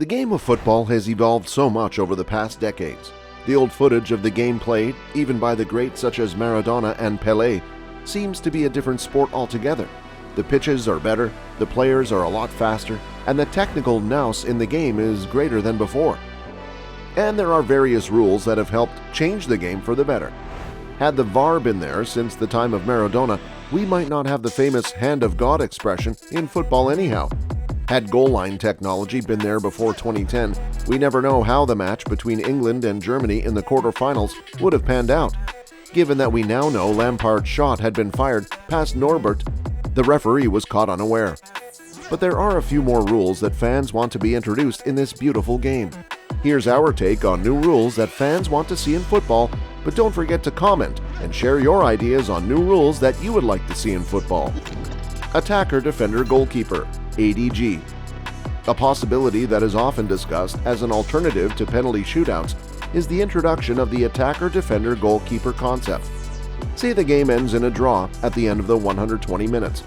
The game of football has evolved so much over the past decades. The old footage of the game played, even by the greats such as Maradona and Pele, seems to be a different sport altogether. The pitches are better, the players are a lot faster, and the technical nous in the game is greater than before. And there are various rules that have helped change the game for the better. Had the VAR been there since the time of Maradona, we might not have the famous hand of God expression in football anyhow. Had goal line technology been there before 2010, we never know how the match between England and Germany in the quarterfinals would have panned out. Given that we now know Lampard's shot had been fired past Neuerbut, the referee was caught unaware. But there are a few more rules that fans want to be introduced in this beautiful game. Here's our take on new rules that fans want to see in football, but don't forget to comment and share your ideas on new rules that you would like to see in football. Attacker, defender, goalkeeper, ADG. A possibility that is often discussed as an alternative to penalty shootouts is the introduction of the attacker, defender, goalkeeper concept. Say the game ends in a draw at the end of the 120 minutes.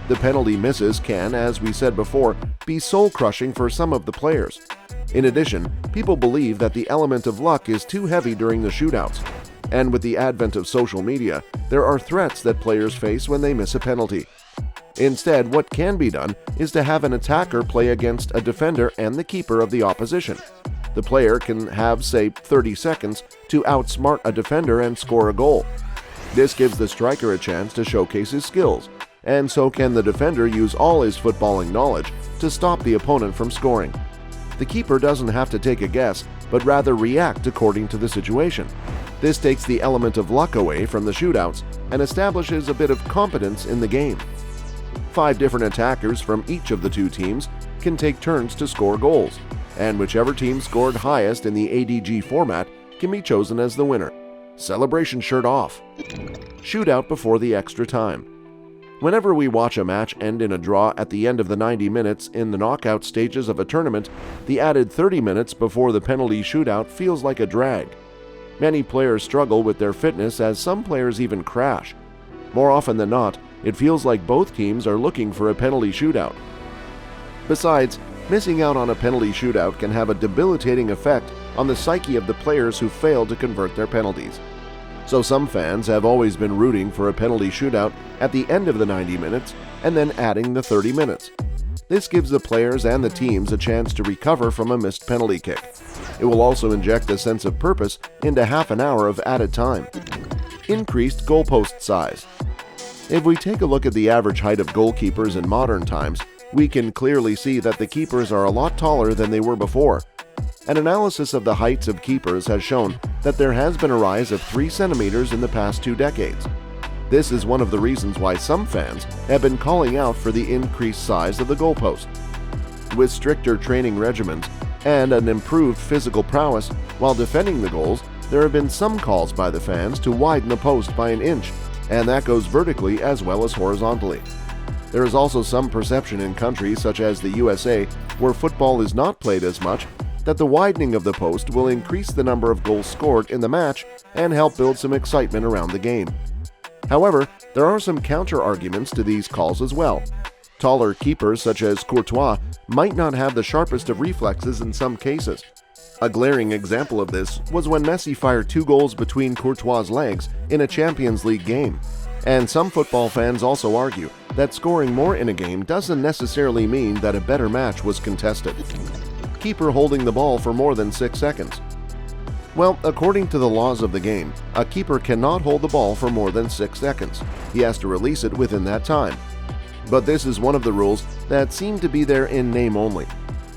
The penalty misses can, as we said before, be soul-crushing for some of the players. In addition, people believe that the element of luck is too heavy during the shootouts. And with the advent of social media, there are threats that players face when they miss a penalty. Instead, what can be done is to have an attacker play against a defender and the keeper of the opposition. The player can have, say, 30 seconds to outsmart a defender and score a goal. This gives the striker a chance to showcase his skills, and so can the defender use all his footballing knowledge to stop the opponent from scoring. The keeper doesn't have to take a guess, but rather react according to the situation. This takes the element of luck away from the shootouts and establishes a bit of competence in the game. 5 different attackers from each of the two teams can take turns to score goals, and whichever team scored highest in the ADG format can be chosen as the winner. Celebration shirt off. Shootout before the extra time. Whenever we watch a match end in a draw at the end of the 90 minutes in the knockout stages of a tournament, the added 30 minutes before the penalty shootout feels like a drag. Many players struggle with their fitness as some players even crash. More often than not, it feels like both teams are looking for a penalty shootout. Besides, missing out on a penalty shootout can have a debilitating effect on the psyche of the players who fail to convert their penalties. So some fans have always been rooting for a penalty shootout at the end of the 90 minutes and then adding the 30 minutes. This gives the players and the teams a chance to recover from a missed penalty kick. It will also inject a sense of purpose into half an hour of added time. Increased goalpost size. If we take a look at the average height of goalkeepers in modern times, we can clearly see that the keepers are a lot taller than they were before. An analysis of the heights of keepers has shown that there has been a rise of 3 centimeters in the past 2 decades. This is one of the reasons why some fans have been calling out for the increased size of the goalpost. With stricter training regimens and an improved physical prowess while defending the goals, there have been some calls by the fans to widen the post by an inch, and that goes vertically as well as horizontally. There is also some perception in countries such as the USA, where football is not played as much, that the widening of the post will increase the number of goals scored in the match and help build some excitement around the game. However, there are some counter-arguments to these calls as well. Taller keepers such as Courtois might not have the sharpest of reflexes in some cases. A glaring example of this was when Messi fired 2 goals between Courtois' legs in a Champions League game. And some football fans also argue that scoring more in a game doesn't necessarily mean that a better match was contested. Keeper holding the ball for more than 6 seconds. Well, according to the laws of the game, a keeper cannot hold the ball for more than 6 seconds. He has to release it within that time. But this is one of the rules that seem to be there in name only.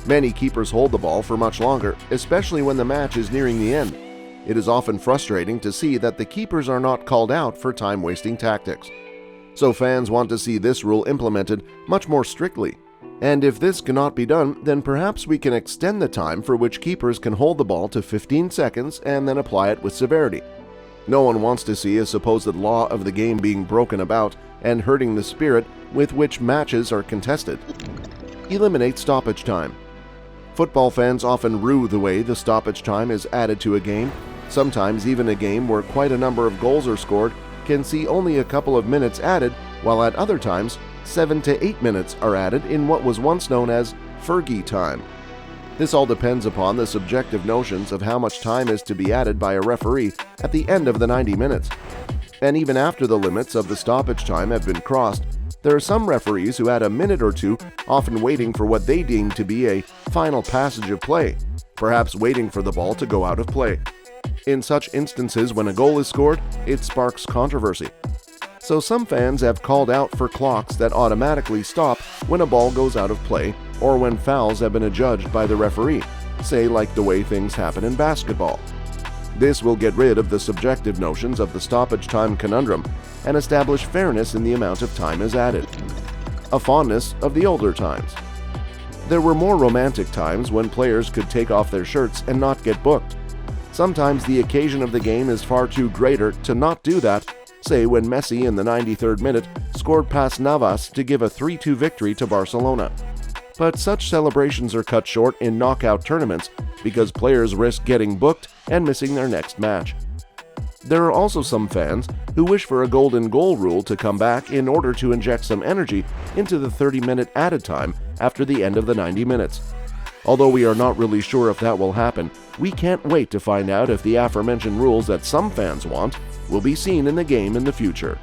Many keepers hold the ball for much longer, especially when the match is nearing the end. It is often frustrating to see that the keepers are not called out for time-wasting tactics. So fans want to see this rule implemented much more strictly. And if this cannot be done, then perhaps we can extend the time for which keepers can hold the ball to 15 seconds and then apply it with severity. No one wants to see a supposed law of the game being broken about and hurting the spirit with which matches are contested. Eliminate stoppage time. Football fans often rue the way the stoppage time is added to a game. Sometimes even a game where quite a number of goals are scored can see only a couple of minutes added, while at other times 7 to 8 minutes are added in what was once known as Fergie time. This all depends upon the subjective notions of how much time is to be added by a referee at the end of the 90 minutes. And even after the limits of the stoppage time have been crossed, there are some referees who add a minute or two, often waiting for what they deem to be a final passage of play, perhaps waiting for the ball to go out of play. In such instances, when a goal is scored, it sparks controversy. So some fans have called out for clocks that automatically stop when a ball goes out of play or when fouls have been adjudged by the referee, say like the way things happen in basketball. This will get rid of the subjective notions of the stoppage time conundrum and establish fairness in the amount of time is added. A fondness of the older times. There were more romantic times when players could take off their shirts and not get booked. Sometimes the occasion of the game is far too greater to not do that, say when Messi in the 93rd minute scored past Navas to give a 3-2 victory to Barcelona. But such celebrations are cut short in knockout tournaments because players risk getting booked and missing their next match. There are also some fans who wish for a golden goal rule to come back in order to inject some energy into the 30-minute added time after the end of the 90 minutes. Although we are not really sure if that will happen, we can't wait to find out if the aforementioned rules that some fans want will be seen in the game in the future.